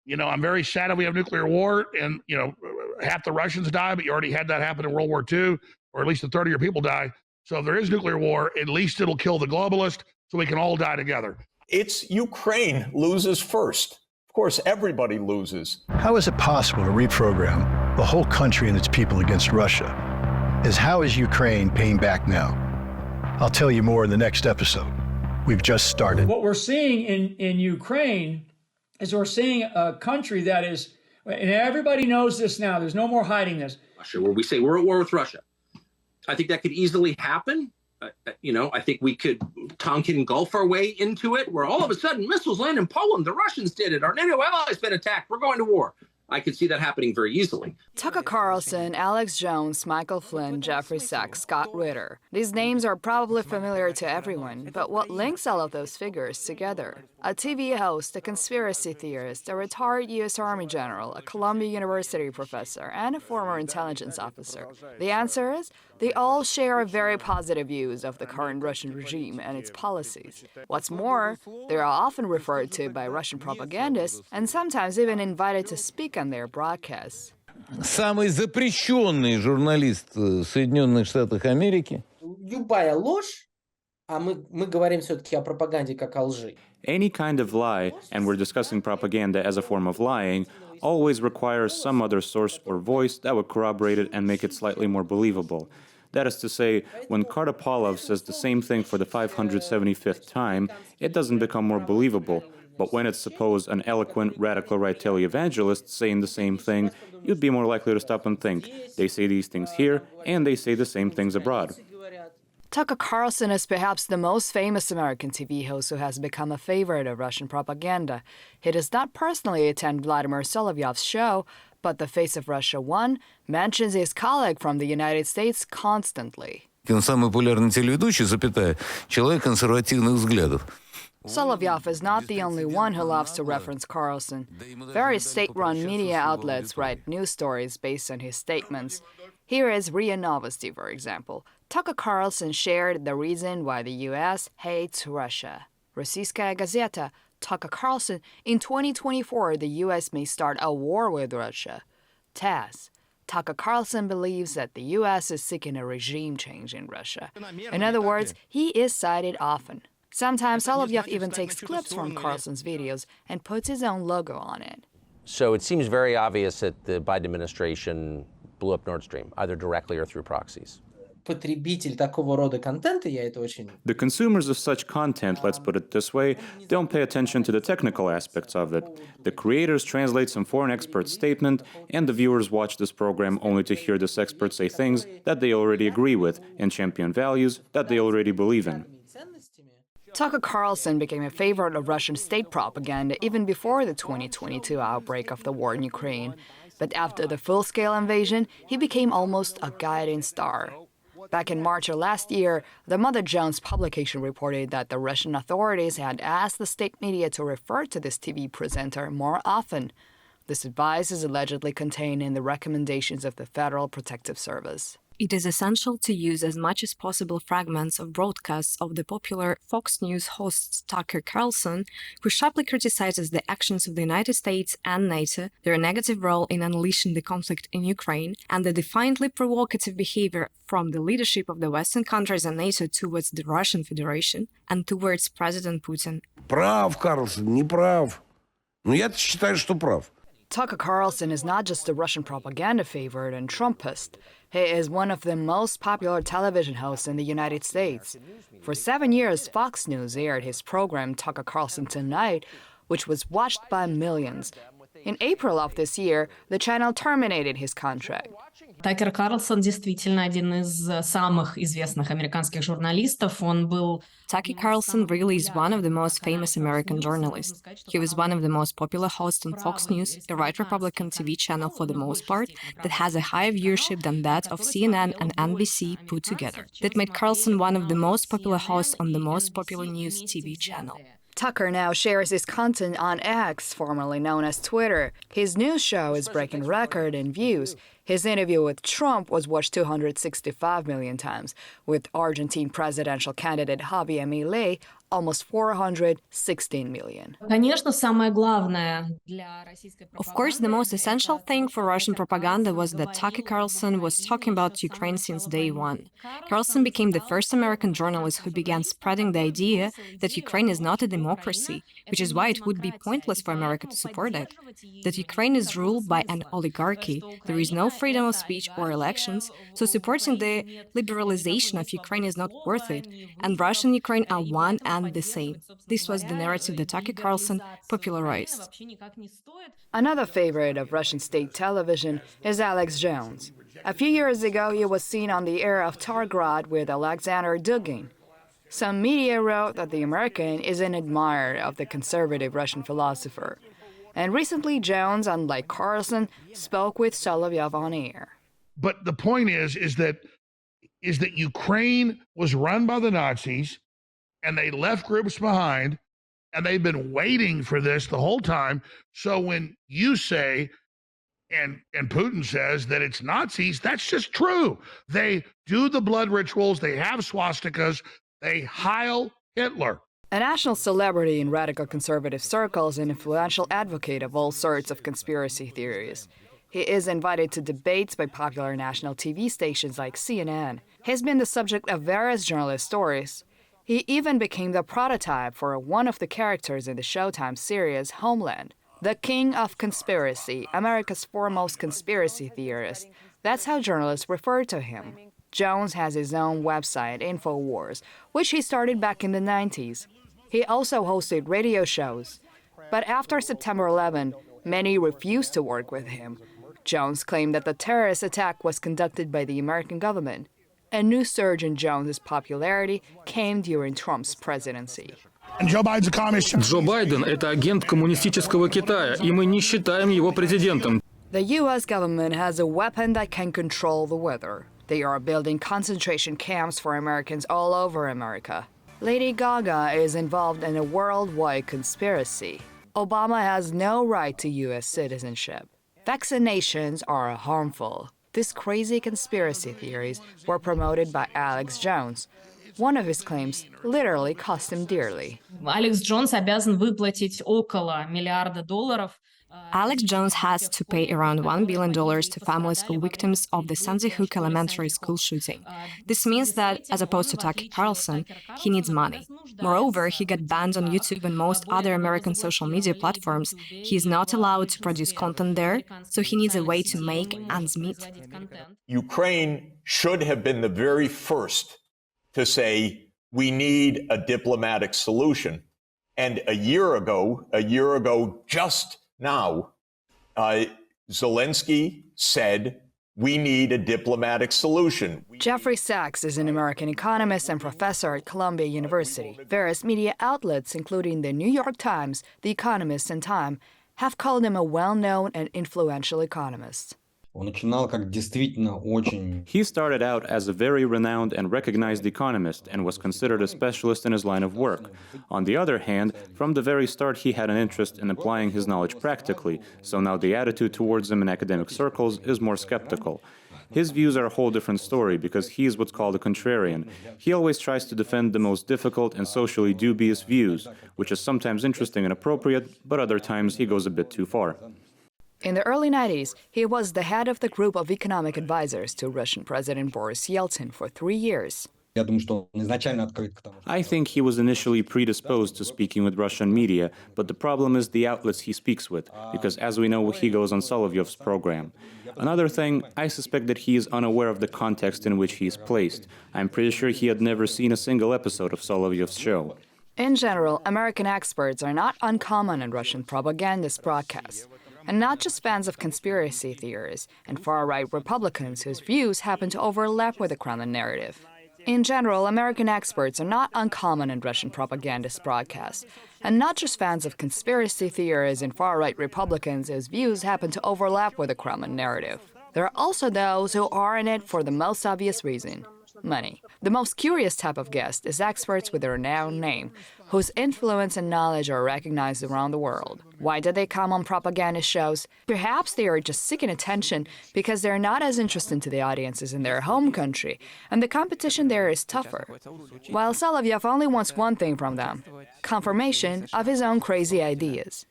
I'm very sad if we have nuclear war and, half the Russians die, but you already had that happen in World War II, or at least a third of your people die. So if there is nuclear war, at least it'll kill the globalist so we can all die together. It's Ukraine loses first. Of course, everybody loses. How is it possible to reprogram the whole country and its people against Russia? How is Ukraine paying back now? I'll tell you more in the next episode. We've just started. What we're seeing in Ukraine is we're seeing a country that is, and everybody knows this now, there's no more hiding this. Russia, where we say we're at war with Russia. I think that could easily happen. I think we could Tonkin Gulf our way into it, where all of a sudden missiles land in Poland. The Russians did it. Our NATO allies been attacked. We're going to war. I could see that happening very easily. Tucker Carlson, Alex Jones, Michael Flynn, Jeffrey Sachs, Scott Ritter. These names are probably familiar to everyone, but what links all of those figures together? A TV host, a conspiracy theorist, a retired U.S. Army general, a Columbia University professor, and a former intelligence officer. The answer is, they all share very positive views of the current Russian regime and its policies. What's more, they are often referred to by Russian propagandists and sometimes even invited to speak on their broadcasts. Самый запрещенный журналист Соединенных Штатов Америки. Любая ложь, а мы говорим все-таки о пропаганде как о лжи. Any kind of lie, and we're discussing propaganda as a form of lying, always requires some other source or voice that would corroborate it and make it slightly more believable. That is to say, when Kartapalov says the same thing for the 575th time, it doesn't become more believable. But when it's suppose an eloquent, radical right televangelist saying the same thing, you'd be more likely to stop and think, they say these things here, and they say the same things abroad. Tucker Carlson is perhaps the most famous American TV host who has become a favorite of Russian propaganda. He does not personally attend Vladimir Solovyov's show, but the face of Russia One mentions his colleague from the United States constantly. Он самый популярный телеведущий, человек консервативных взглядов. Solovyov is not the only one who loves to reference Carlson. Various state-run media outlets write news stories based on his statements. Here is RIA Novosti, for example. Tucker Carlson shared the reason why the U.S. hates Russia. Rossiyskaya Gazeta, Tucker Carlson, in 2024, the U.S. may start a war with Russia. TASS, Tucker Carlson believes that the U.S. is seeking a regime change in Russia. In other words, he is cited often. Sometimes Solovyov even takes clips from Carlson's videos and puts his own logo on it. So it seems very obvious that the Biden administration blew up Nord Stream, either directly or through proxies. Потребитель такого рода контента, я это очень... The consumers of such content, let's put it this way, don't pay attention to the technical aspects of it. The creators translate some foreign expert's statement, and the viewers watch this program only to hear this expert say things that they already agree with and champion values that they already believe in. Tucker Carlson became a favorite of Russian state propaganda even before the 2022 outbreak of the war in Ukraine. But after the full-scale invasion, he became almost a guiding star. Back in March of last year, the Mother Jones publication reported that the Russian authorities had asked the state media to refer to this TV presenter more often. This advice is allegedly contained in the recommendations of the Federal Protective Service. It is essential to use as much as possible fragments of broadcasts of the popular Fox News host Tucker Carlson, who sharply criticizes the actions of the United States and NATO, their negative role in unleashing the conflict in Ukraine, and the defiantly provocative behavior from the leadership of the Western countries and NATO towards the Russian Federation and towards President Putin. Прав, Карлсон, не прав. Но я-то считаю, что прав. Tucker Carlson is not just a Russian propaganda favorite and Trumpist. He is one of the most popular television hosts in the United States. For 7 years, Fox News aired his program Tucker Carlson Tonight, which was watched by millions. In April of this year, the channel terminated his contract. Такер Карлсон действительно один из самых известных американских журналистов. Он был... Tucker Carlson really is one of the most famous American journalists. He was one of the most popular hosts on Fox News, a right Republican TV channel for the most part, that has a higher viewership than that of CNN and NBC put together. That made Carlson one of the most popular hosts on the most popular news TV channel. Tucker now shares his content on X, formerly known as Twitter. His news show is breaking record in views. His interview with Trump was watched 265 million times, with Argentine presidential candidate Javier Milei almost 416 million. Конечно, самое главное для российской Of course, the most essential thing for Russian propaganda was that Tucker Carlson was talking about Ukraine since day one. Carlson became the first American journalist who began spreading the idea that Ukraine is not a democracy, which is why it would be pointless for America to support it. That Ukraine is ruled by an oligarchy, there is no freedom of speech or elections, so supporting the liberalization of Ukraine is not worth it, and Russia and Ukraine are one and the same. This was the narrative that Tucker Carlson popularized. Another favorite of Russian state television is Alex Jones. A few years ago, he was seen on the air of Targrad with Alexander Dugin. Some media wrote that the American is an admirer of the conservative Russian philosopher. And recently, Jones, unlike Carlson, spoke with Solovyov on air. But the point is that Ukraine was run by the Nazis, and they left groups behind, and they've been waiting for this the whole time. So when you say, and Putin says that it's Nazis, that's just true. They do the blood rituals, they have swastikas, they Heil Hitler. A national celebrity in radical conservative circles and influential advocate of all sorts of conspiracy theories. He is invited to debates by popular national TV stations like CNN. He's been the subject of various journalist stories. He even became the prototype for one of the characters in the Showtime series Homeland. The king of conspiracy, America's foremost conspiracy theorist. That's how journalists refer to him. Jones has his own website, InfoWars, which he started back in the 90s. He also hosted radio shows. But after September 11, many refused to work with him. Jones claimed that the terrorist attack was conducted by the American government. A new surge in Jones's popularity came during Trump's presidency. Joe Biden's a communist. Джо Байден – это агент коммунистического Китая, и мы не считаем его президентом. The U.S. government has a weapon that can control the weather. They are building concentration camps for Americans all over America. Lady Gaga is involved in a worldwide conspiracy. Obama has no right to U.S. citizenship. Vaccinations are harmful. These crazy conspiracy theories were promoted by Alex Jones. One of his claims literally cost him dearly. Алекс Джонс обязан выплатить около $1 миллиарда. Alex Jones has to pay around $1 billion to families of victims of the Sandy Hook Elementary School shooting. This means that, as opposed to Tucker Carlson, he needs money. Moreover, he got banned on YouTube and most other American social media platforms. He is not allowed to produce content there, so he needs a way to make ends meet. Ukraine should have been the very first to say, we need a diplomatic solution. And a year ago, just now, Zelensky said, we need a diplomatic solution. Jeffrey Sachs is an American economist and professor at Columbia University. Various media outlets, including the New York Times, The Economist, and Time, have called him a well-known and influential economist. He started out as a very renowned and recognized economist and was considered a specialist in his line of work. On the other hand, from the very start he had an interest in applying his knowledge practically, so now the attitude towards him in academic circles is more skeptical. His views are a whole different story because he is what's called a contrarian. He always tries to defend the most difficult and socially dubious views, which is sometimes interesting and appropriate, but other times he goes a bit too far. In the early 90s, he was the head of the group of economic advisors to Russian President Boris Yeltsin for 3 years. I think he was initially predisposed to speaking with Russian media, but the problem is the outlets he speaks with, because as we know, he goes on Solovyov's program. Another thing, I suspect that he is unaware of the context in which he is placed. I'm pretty sure he had never seen a single episode of Solovyov's show. In general, American experts are not uncommon in Russian propagandist broadcasts. And not just fans of conspiracy theories and far-right Republicans whose views happen to overlap with the Kremlin narrative. In general, American experts are not uncommon in Russian propagandist broadcasts, and not just fans of conspiracy theories and far-right Republicans whose views happen to overlap with the Kremlin narrative. There are also those who are in it for the most obvious reason, Money. The most curious type of guest is experts with a renowned name, whose influence and knowledge are recognized around the world. Why do they come on propaganda shows? Perhaps they are just seeking attention because they're not as interesting to the audiences in their home country, and the competition there is tougher. While Solovyev only wants one thing from them: confirmation of his own crazy ideas.